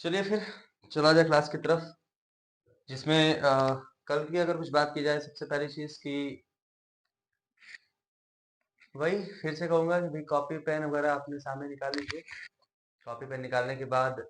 चलिए फिर चला जाए क्लास की तरफ, जिसमें कल की अगर कुछ बात की जाए, सबसे पहली चीज कि वही फिर से कहूंगा कि भाई कॉपी पेन वगैरह अपने सामने निकाल लीजिए। कॉपी पेन निकालने के बाद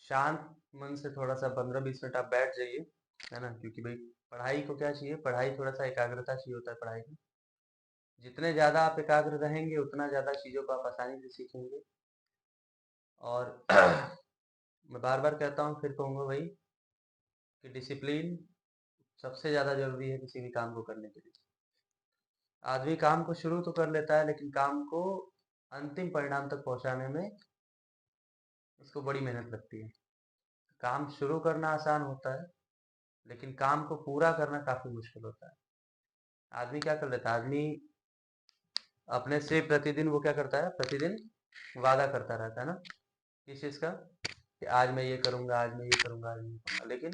शांत मन से थोड़ा सा 15-20 मिनट आप बैठ जाइए, है ना। क्योंकि भाई पढ़ाई को क्या चाहिए, पढ़ाई थोड़ा सा एकाग्रता चाहिए होता है पढ़ाई में। जितने ज्यादा आप एकाग्र रहेंगे उतना ज्यादा चीजों को आप आसानी से सीखेंगे। और मैं बार बार कहता हूँ, फिर कहूंगा भाई कि डिसिप्लिन सबसे ज्यादा जरूरी है किसी भी काम को करने के लिए। आदमी काम को शुरू तो कर लेता है, लेकिन काम को अंतिम परिणाम तक पहुंचाने में उसको बड़ी मेहनत लगती है। काम शुरू करना आसान होता है, लेकिन काम को पूरा करना काफी मुश्किल होता है। आदमी क्या कर लेता है, आदमी अपने से प्रतिदिन वो क्या करता है, प्रतिदिन वादा करता रहता है ना, किस चीज का, कि आज मैं ये करूंगा, आज मैं ये करूंगा, आज मैं ये करूंगा, लेकिन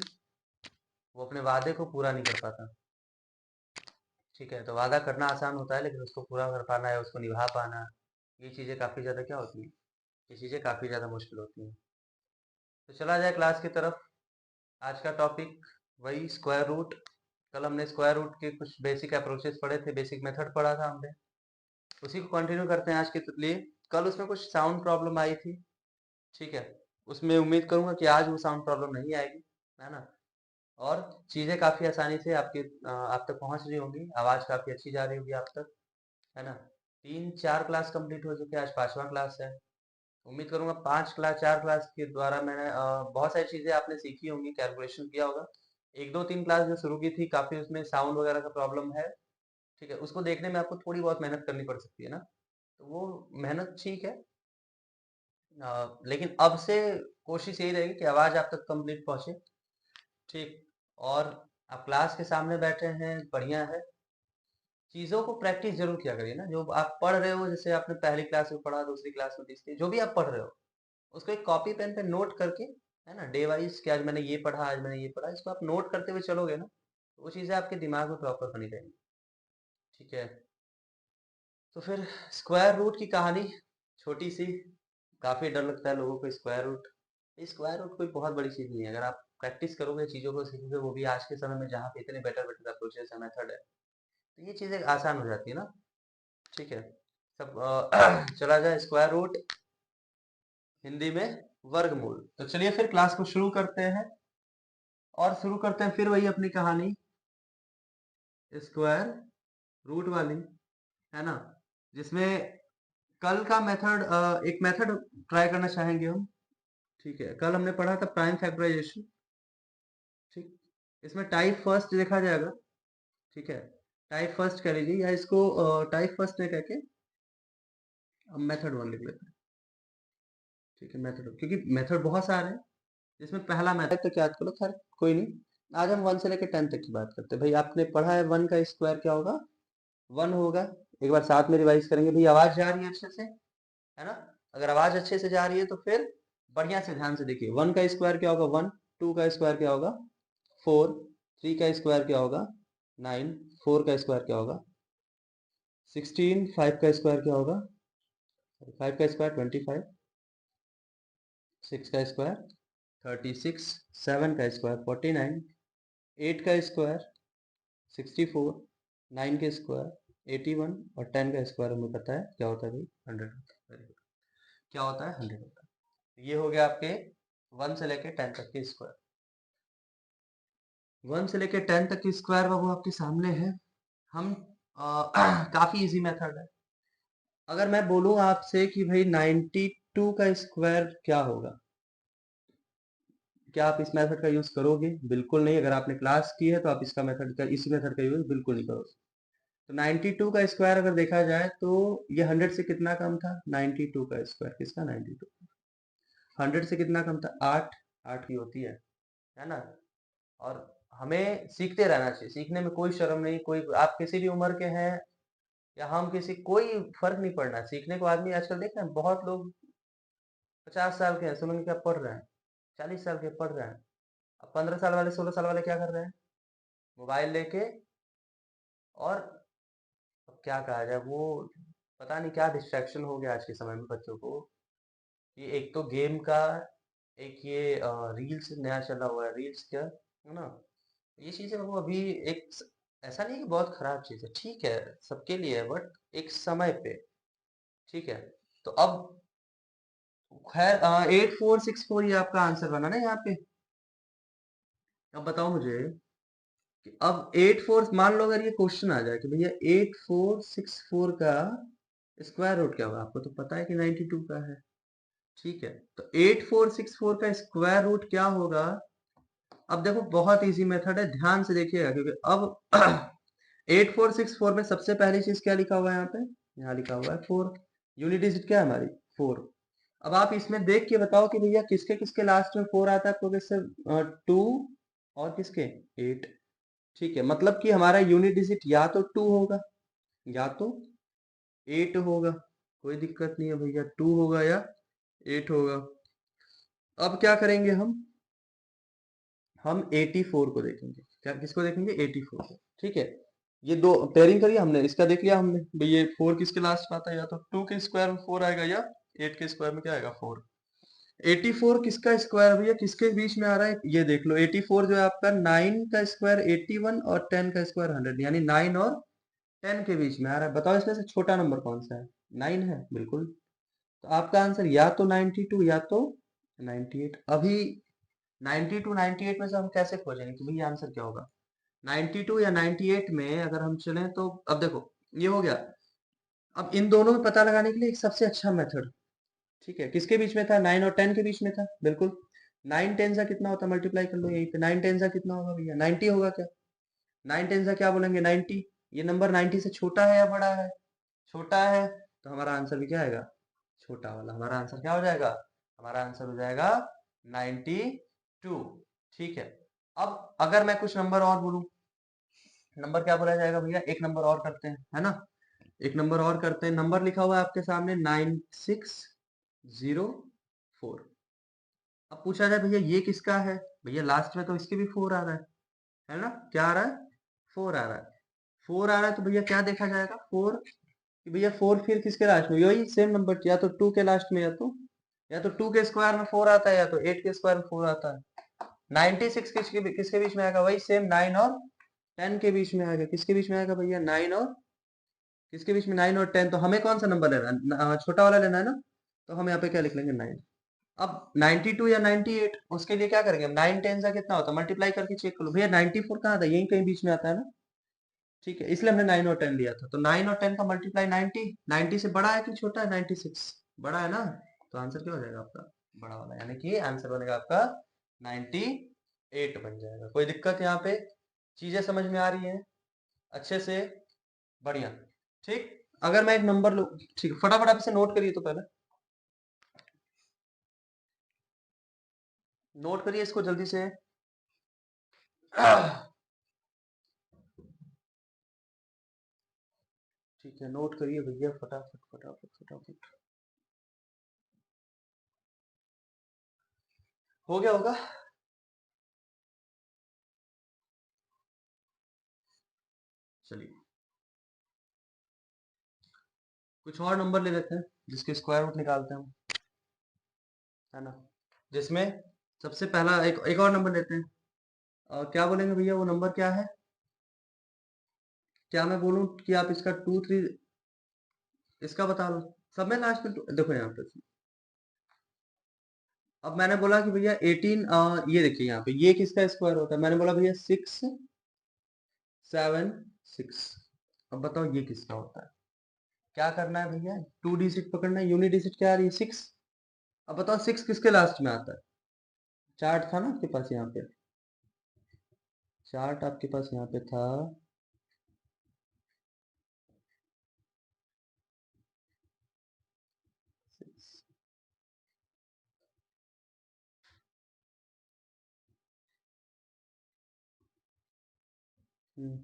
वो अपने वादे को पूरा नहीं कर पाता। ठीक है, तो वादा करना आसान होता है, लेकिन उसको पूरा कर पाना है, उसको निभा पाना, ये चीजें काफी ज्यादा क्या होती हैं, ये चीजें काफी ज्यादा मुश्किल होती हैं। तो चला जाए क्लास की तरफ। आज का टॉपिक वही स्क्वायर रूट। कल हमने स्क्वायर रूट के कुछ बेसिक अप्रोचेस पढ़े थे, बेसिक मेथड पढ़ा था हमने, उसी को कंटिन्यू करते हैं आज के लिए। कल उसमें कुछ साउंड प्रॉब्लम आई थी, ठीक है। उसमें उम्मीद करूंगा कि आज वो साउंड प्रॉब्लम नहीं आएगी, है ना। और चीजें काफी आसानी से आप तक पहुंच रही होंगी, आवाज काफी अच्छी जा रही होगी आप तक, है ना। 3-4 क्लास कंप्लीट हो चुके हैं, आज 5वां क्लास है। उम्मीद करूंगा 4 क्लास के द्वारा मैंने बहुत सारी चीजें आपने सीखी होंगी, कैलकुलेशन किया होगा। 1 2 3 क्लास जो शुरू की थी, काफी उसमें साउंड वगैरह का प्रॉब्लम है, ठीक है। उसको देखने में आपको थोड़ी बहुत मेहनत करनी पड़ सकती है ना, तो वो मेहनत ठीक है। लेकिन अब से कोशिश यही रहेगी कि आवाज आप तक कंप्लीट पहुंचे, ठीक। और आप क्लास के सामने बैठे हैं, बढ़िया है। चीजों को प्रैक्टिस जरूर किया करिए ना, जो आप पढ़ रहे हो, जैसे आपने पहली क्लास में पढ़ा, दूसरी क्लास में, तीसरी, जो भी आप पढ़ रहे हो, उसको एक कॉपी पेन पे नोट करके, है ना, डे वाइज कि आज मैंने ये पढ़ा, आज मैंने ये पढ़ा, इसको आप नोट करते हुए चलोगे ना, तो वो चीजें आपके दिमाग में प्रॉपर बनी रहेंगी, ठीक है। तो फिर स्क्वायर रूट की कहानी छोटी सी, काफी डर लगता है लोगों को स्क्वायर रूट। स्क्वायर रूट कोई बहुत बड़ी चीज नहीं है, अगर आप प्रैक्टिस करोगे, चीजों को सीखोगे, वो भी आज के समय में जहाँ पे इतने बेटर बेटर अप्रोचेस है, मेथड है, तो ये चीजें आसान हो जाती है ना, ठीक है। सब चला जाए स्क्वायर रूट, हिंदी में वर्गमूल। तो चलिए फिर क्लास को शुरू करते हैं, और शुरू करते हैं फिर वही अपनी कहानी, स्क्वायर रूट वाली, है ना। जिसमें कल का मेथड, एक मेथड ट्राई करना चाहेंगे हम, ठीक है। कल हमने पढ़ा था प्राइम फैक्टराइजेशन, ठीक। इसमें टाइप फर्स्ट देखा जाएगा, ठीक है। टाइप फर्स्ट कह लीजिए, या इसको टाइप फर्स्ट ने कह के हम मेथड वन लिख लेते हैं, ठीक है। मेथड, क्योंकि मेथड बहुत सारे हैं, जिसमें पहला मेथड तक याद करो, खैर कोई नहीं। आज हम 1 से लेकर 10 तक की बात करते हैं। भाई आपने पढ़ा है 1 का स्क्वायर क्या होगा, 1 होगा। एक बार साथ में रिवाइज करेंगे। भाई आवाज जा रही है अच्छे से, है ना। अगर आवाज अच्छे से जा रही है तो फिर बढ़िया से ध्यान से देखिए। 1 का स्क्वायर क्या होगा 1, 2 का स्क्वायर क्या होगा 4, 3 का स्क्वायर क्या होगा 9, 4 का स्क्वायर क्या होगा 16, 5 का स्क्वायर क्या होगा, 5 का स्क्वायर 25, 6 का स्क्वायर 36, 7 का स्क्वायर 49, 8 का स्क्वायर 64, 9 के स्क्वायर 81, और 10 का स्क्वायर हमें पता है क्या होता है भाई, 100 होता है। वेरी गुड, क्या होता है 100 होता है। ये हो गया आपके 1 से लेके 10 तक के स्क्वायर। 1 से लेके 10 तक की स्क्वायर बाबू आपके सामने है। हम काफी इजी मेथड है। अगर मैं बोलूं आपसे कि भाई 92 का स्क्वायर क्या होगा, क्या आप इस मेथड का यूज करोगे? बिल्कुल नहीं। अगर आपने क्लास की है तो आप इसका मेथड का, इसी मेथड का यूज बिल्कुल नहीं करोगे। तो 92 का स्क्वायर अगर देखा जाए तो ये 100 से कितना कम था, 92 का स्क्वायर किसका, 92, 100 से कितना कम था, 8, 8 की होती है ना। और हमें सीखते रहना चाहिए, सीखने में कोई शर्म नहीं, कोई, आप किसी भी उम्र के हैं या हम किसी, कोई फर्क नहीं पड़ना सीखने को। आदमी आजकल देख रहे हैं, बहुत लोग 50 साल के हैं, सुनो क्या पढ़ रहे हैं, 40 साल के पढ़ रहे हैं। अब 15 साल वाले, 16 साल वाले क्या कर रहे हैं, मोबाइल लेके, और अब क्या कहा जाए, वो पता नहीं क्या डिस्ट्रैक्शन हो गया आज के समय में बच्चों को, ये एक तो गेम का, एक ये रील्स नया चला हुआ है, रील्स क्या है ना, ये चीजें वो अभी एक ऐसा नहीं कि बहुत खराब चीज है, ठीक है सबके लिए है, बट एक समय पे, ठीक है। तो अब खैर 8464 ये आपका आंसर बना ना यहाँ पे। अब बताओ मुझे कि अब 84, मान लो अगर ये क्वेश्चन आ जाए कि भैया 8464 का स्क्वायर रूट क्या होगा, आपको तो पता है कि 92 का है, ठीक है। तो 8464 का स्क्वायर रूट क्या होगा। अब देखो बहुत इजी मेथड है, ध्यान से देखिएगा, क्योंकि अब 8464 में सबसे पहली चीज क्या लिखा हुआ है यहाँ पे, यहाँ लिखा हुआ है 4। यूनिट डिजिट क्या है हमारी 4। अब आप इसमें देख के बताओ कि भैया किसके किसके लास्ट में 4 आता है, आपको किससे 2 और किसके 8, ठीक है। मतलब कि हमारा यूनिट डिजिट या तो 2 होगा या तो 8 होगा, कोई दिक्कत नहीं है भैया, 2 होगा या 8 होगा। अब क्या करेंगे हम 84 को देखेंगे, क्या किसको देखेंगे 84 को, ठीक है। ये दो पेयरिंग करिए, हमने इसका देख लिया हमने भैया 4 किसके लास्ट में आता है, या तो 2 के स्क्वायर में 4 आएगा या 8 के स्क्वायर में क्या आएगा 4। 84 किसका स्क्वायर भैया किसके बीच में आ रहा है, ये देख लो 84 जो है आपका 9 का स्क्वायर 81 और 10 का स्क्वायर 100, यानी 9 और 10 के बीच में आ रहा है। बताओ इसमें से छोटा नंबर कौन सा है, 9 है बिल्कुल। तो आपका आंसर या तो 92 या तो 98। अभी 92 98 में से हम कैसे खोजेंगे कि भैया आंसर क्या होगा। 92 या 98 में अगर हम चलें तो अब देखो ये हो गया। अब इन दोनों में पता लगाने के लिए एक सबसे अच्छा मेथड, ठीक है, किसके बीच में था 9 और 10 के बीच में था बिल्कुल। 9 10 सा कितना होता है, मल्टीप्लाई कर लो यहीं पे, 9 10 सा कितना होगा भैया 90 होगा क्या। 9 10 सा क्या बोलेंगे 90। ये नंबर 90 से छोटा है या बड़ा है, छोटा है, तो हमारा आंसर भी क्या आएगा छोटा वाला। हमारा आंसर क्या हो जाएगा, हमारा आंसर हो जाएगा 92, ठीक है। अब अगर मैं कुछ नंबर और बोलूं, नंबर क्या बोला जाएगा भैया, एक नंबर और करते हैं है ना, एक नंबर और करते हैं। नंबर लिखा हुआ है आपके सामने 9604। अब पूछा जाए भैया ये किसका है, भैया लास्ट में तो इसके भी 4 आ रहा है ना, क्या आ रहा है 4 आ रहा है, 4 आ रहा है, तो भैया क्या देखा जाएगा 4, कि भैया 4 फिर किसके लास्ट में, यही सेम नंबर, या तो 2 के लास्ट में, या तो 2 के स्क्वायर में 4 आता है, या तो 8 के स्क्वायर में 4 आता है। 96 किसके बीच में आएगा, वही सेम 9 और 10 के बीच में आएगा। किसके बीच में आएगा भैया 9 और किसके बीच में 9 और 10। तो हमें कौन सा नंबर लेना है, छोटा वाला लेना है ना, तो हम यहाँ पे क्या लिख लेंगे 9। अब 92 या 98 उसके लिए क्या करेंगे, 9 10 का कितना होता है, मल्टीप्लाई करके चेक कर लो भैया 94 कहाँ आता है, यहीं कहीं बीच में आता है ना, ठीक है, इसलिए हमने 9 और 10 लिया था। तो 9 और 10 का मल्टीप्लाई 90, 90 से बड़ा है कि छोटा है 96, बड़ा है ना, तो आंसर क्या हो जाएगा आपका बड़ा वाला, यानी कि आंसर बनेगा आपका 98 बन जाएगा। कोई दिक्कत यहाँ पे, चीजें समझ में आ रही हैं अच्छे से, बढ़िया, ठीक। अगर मैं एक नंबर लू, ठीक है, फटाफट आप इसे नोट करिए, तो पहले नोट करिए इसको जल्दी से। ठीक है, नोट करिए भैया फटाफट फटाफट फटाफट। हो गया होगा, चलिए कुछ और नंबर ले लेते हैं जिसके स्क्वायर रूट निकालते हैं हम, है ना। जिसमें सबसे पहला एक एक और नंबर लेते हैं, क्या बोलेंगे भैया वो नंबर क्या है, क्या मैं बोलूं कि आप इसका 2 3 इसका बता लो, सब में लास्ट में देखो यहाँ पे। अब मैंने बोला कि भैया 18, ये देखिए यहाँ पे ये किसका स्क्वायर होता है, मैंने बोला भैया 6 7 6। अब बताओ ये किसका होता है, क्या करना है भैया, 2 डिजिट पकड़ना है, यूनिट डिजिट क्या आ रही है 6। अब बताओ 6 किसके लास्ट में आता है, चार्ट था ना आपके पास यहाँ पे, चार्ट आपके पास यहाँ पे था, हम्म,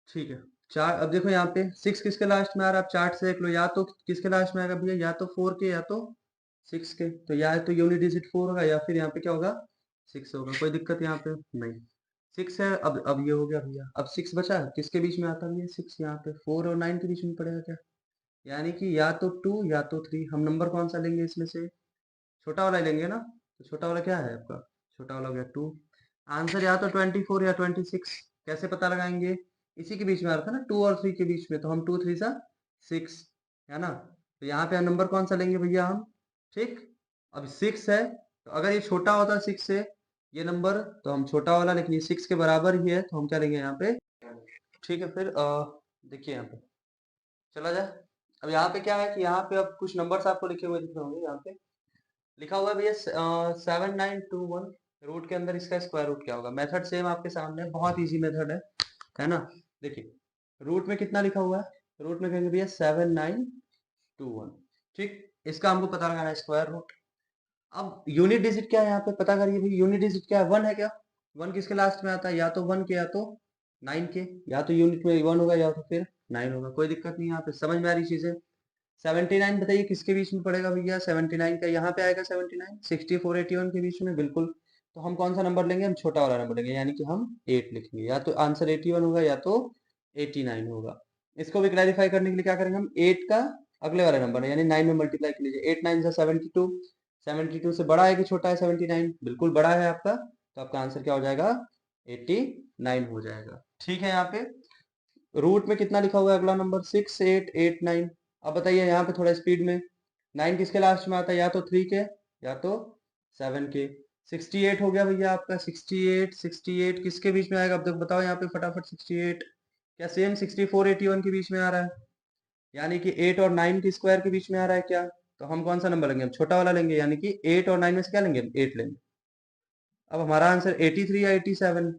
ठीक है। चार, अब देखो यहाँ पे 6 किसके लास्ट में आ रहा है, आप चार्ट से देख लो, या तो किसके लास्ट में आएगा भैया, या तो 4 के या तो 6 के, तो या तो यूनिट डिजिट 4 होगा या फिर यहाँ पे क्या होगा 6 होगा। कोई दिक्कत यहाँ पे नहीं, 6 है। अब ये हो गया भैया, अब 6 बचा, किसके बीच में आता है भैया 6, यहाँ पे 4 और 9 के बीच में पड़ेगा क्या, यानी कि या तो 2 या तो 3। हम नंबर कौन सा लेंगे इसमें से? छोटा वाला ही लेंगे ना। तो छोटा वाला क्या है आपका? छोटा वाला हो गया 2। आंसर या तो 24 या 26। कैसे पता लगाएंगे? इसी के बीच में आ रहा था ना, 2 और 3 के बीच में, तो हम 2 3 सा 6, है ना। तो यहाँ पे नंबर कौन सा लेंगे भैया हम? ठीक। अब 6 है, तो अगर ये छोटा होता 6 से ये नंबर, तो हम छोटा वाला, लेकिन ये 6 के बराबर ही है, तो हम क्या लेंगे यहाँ पे? ठीक है, फिर देखिए यहाँ पे चला जाए। अब यहाँ पे क्या है कि यहाँ पे अब कुछ नंबर्स आपको लिखे हुए दिख रहे होंगे। यहाँ पे लिखा हुआ है भैया 7921। रूट के अंदर इसका स्क्वायर रूट क्या होगा? मेथड सेम आपके सामने है, बहुत इजी मेथड है ना। देखिए रूट में कितना लिखा हुआ है? रूट में कहेंगे भैया 7921। ठीक, इसका हमको पता लगाना है स्क्वायर रूट। अब यूनिट डिजिट क्या है यहाँ पे? पता करिए भाई, यूनिट डिजिट क्या है? 1 है क्या? 1 किसके लास्ट में आता है? या तो 1 के या तो 9 के। या तो यूनिट में 1 होगा या तो फिर 9 होगा, कोई दिक्कत नहीं। यहाँ पे समझ में आ रही चीजें। 79 बताइए किसके बीच में पड़ेगा भैया? 79 का यहाँ पे आएगा 79, 64 81 के बीच में, बिल्कुल। तो हम कौन सा नंबर लेंगे? हम छोटा वाला नंबर लेंगे, यानी कि हम 8 लिखेंगे। या तो आंसर 81 होगा या तो 89 होगा। इसको भी क्लैरिफाई करने के लिए क्या करेंगे हम? 8 का अगले वाला नंबर है, यानी 9 में मल्टीप्लाई कर लीजिए। 8 9 72। 72 से बड़ा है कि छोटा है? 79 बिल्कुल बड़ा है आपका, तो आपका आंसर क्या हो जाएगा? 89 हो जाएगा। ठीक है, यहाँ पे रूट में कितना लिखा हुआ है? अगला नंबर 6889। अब बताइए यहाँ पे थोड़ा स्पीड में, 9 किसके लास्ट में आता है? या तो 3 के या तो 7 के। 68 हो गया भैया आपका। 68 68 किसके बीच में आएगा? अब तक बताओ यहाँ पे फटाफट। 68 क्या सेम 64 81 के बीच में आ रहा है? यानी कि 8 और 9 के स्क्वायर के बीच में आ रहा है क्या? तो हम कौन सा नंबर लेंगे? हम छोटा वाला लेंगे, यानी कि 8 और 9 में से क्या लेंगे? 8 लेंगे। अब हमारा आंसर 83 या 87,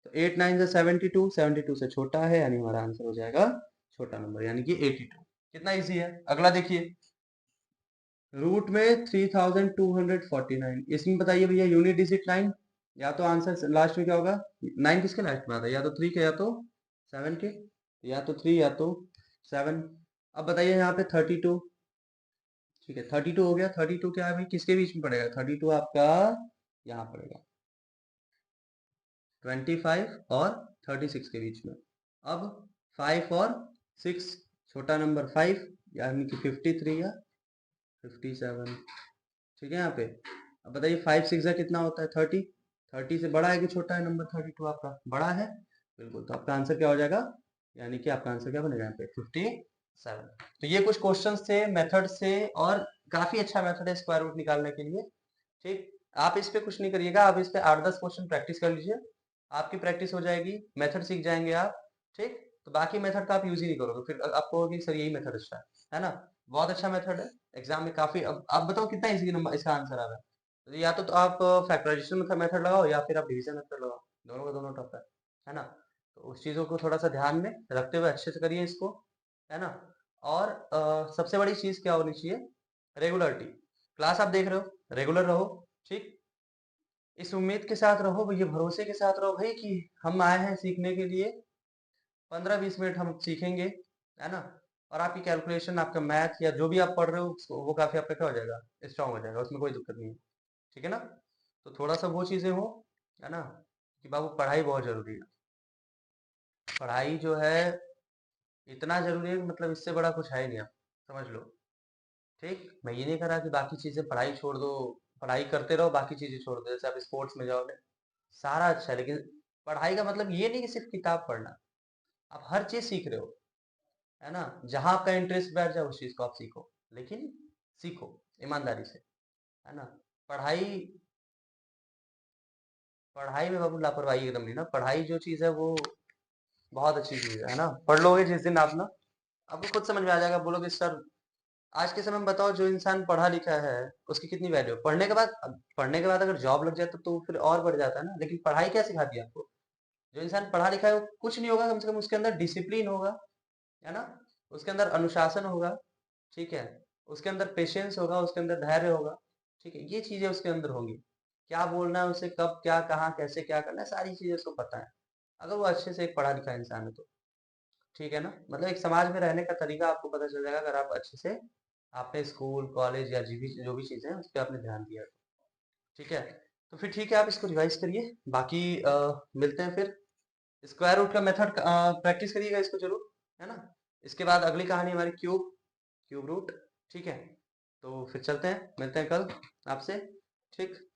तो 8 9 से 72, 72 से छोटा है, यानी हमारा आंसर हो जाएगा छोटा नंबर, यानी कि 82। कितना इजी है। अगला देखिए, रूट में 3249। इसमें बताइए भैया यूनिट डिजिट 9। या तो आंसर लास्ट में क्या होगा? 9 किसके लास्ट में आता है? या तो 3 के या तो 7 के। या तो 3 या तो 7। अब बताइए यहाँ पे 32। ठीक है, 32 हो गया। 32 क्या है भाई? किसके बीच में पड़ेगा? 32 आपका यहाँ पड़ेगा 25 और 36 के बीच में। अब 5 और 6, छोटा नंबर 5, यानी कि 53 या 57। ठीक है यहाँ पे। अब बताइए 5 6 का कितना होता है? 30। 30 से बड़ा है कि छोटा है नंबर? 32 आपका बड़ा है, बिल्कुल। तो आपका आंसर क्या हो जाएगा? यानी कि आपका आंसर क्या बनेगा यहाँ पे? 57। तो ये कुछ क्वेश्चन थे मेथड से, और काफी अच्छा मेथड है स्क्वायर रूट निकालने के लिए। ठीक, आप इस पे कुछ नहीं करिएगा, आप इस पे 8 10 क्वेश्चन प्रैक्टिस कर लीजिए, आपकी प्रैक्टिस हो जाएगी, मेथड सीख जाएंगे आप। ठीक, तो बाकी मेथड का आप यूज ही नहीं करोगे, फिर आपको होगी सर यही मेथड अच्छा है ना। बहुत अच्छा मेथड है, एग्जाम में काफी। अब आप बताओ कितना इजी नंबर इसका आंसर आ रहा है? तो या तो आप फैक्टराइजेशन मेथड लगाओ या फिर आप डिवीजन मेथड लगाओ, दोनों का दोनों टफ है ना। तो उस चीजों को थोड़ा सा ध्यान में रखते हुए अच्छे से करिए इसको, है ना। और सबसे बड़ी चीज क्या होनी चाहिए? रेगुलरिटी। क्लास आप देख रहे हो, रेगुलर रहो। ठीक, इस उम्मीद के साथ रहो, ये भरोसे के साथ रहो भाई कि हम आए हैं सीखने के लिए। 15 20 मिनट हम सीखेंगे, है ना। और आपकी कैलकुलेशन, आपका मैथ या जो भी आप पढ़ रहे हो वो काफी आपका क्या हो जाएगा? स्ट्रांग हो जाएगा, उसमें कोई दिक्कत नहीं है। ठीक है ना। तो थोड़ा सा वो चीजें हो, है ना, कि बाबू पढ़ाई बहुत जरूरी है। पढ़ाई जो है इतना जरूरी है कि मतलब इससे बड़ा कुछ है ही नहीं, आप समझ लो। ठीक, मैं ये नहीं कह रहा कि बाकी चीजें पढ़ाई छोड़ दो, पढ़ाई करते रहो बाकी चीजें छोड़ दो, जैसे आप स्पोर्ट्स में जाओगे सारा अच्छा है, लेकिन पढ़ाई का मतलब ये नहीं कि सिर्फ किताब पढ़ना, आप हर चीज सीख रहे हो, है ना। जहां आपका इंटरेस्ट बैठ जाए उस चीज को आप सीखो, लेकिन सीखो ईमानदारी से, है ना। पढ़ाई पढ़ाई में बाबू लापरवाही एकदम नहीं ना। पढ़ाई जो चीज है वो बहुत अच्छी चीज है ना। पढ़ लोगे जिस दिन आप ना, आपको खुद समझ में आ जाएगा, बोलोगे सर आज के समय में बताओ जो इंसान पढ़ा लिखा है उसकी कितनी वैल्यू। पढ़ने के बाद, पढ़ने के बाद अगर जॉब लग जाए तो फिर और बढ़ जाता है ना, लेकिन पढ़ाई क्या सिखाती है आपको? जो इंसान पढ़ा लिखा है वो कुछ नहीं होगा, कम से कम उसके अंदर डिसिप्लिन होगा, है ना। उसके अंदर अनुशासन होगा, ठीक है। उसके अंदर पेशेंस होगा, उसके अंदर धैर्य होगा, ठीक है। ये चीजें उसके अंदर होंगी। क्या बोलना है उसे, कब क्या कहाँ कैसे क्या करना है, सारी चीजें उसको पता है, अगर वो अच्छे से एक पढ़ा लिखा इंसान है तो। ठीक है ना, मतलब एक समाज में रहने का तरीका आपको पता चल जाएगा अगर आप अच्छे से आपने स्कूल कॉलेज या जो भी चीजें हैं उस पर आपने ध्यान दिया तो। ठीक है, तो फिर ठीक है, आप इसको रिवाइज करिए। बाकी मिलते हैं फिर। स्क्वायर रूट का मेथड प्रैक्टिस करिएगा इसको जरूर, है ना। इसके बाद अगली कहानी हमारी क्यूब। Cube root. ठीक है, तो फिर चलते हैं, मिलते हैं कल आपसे। ठीक।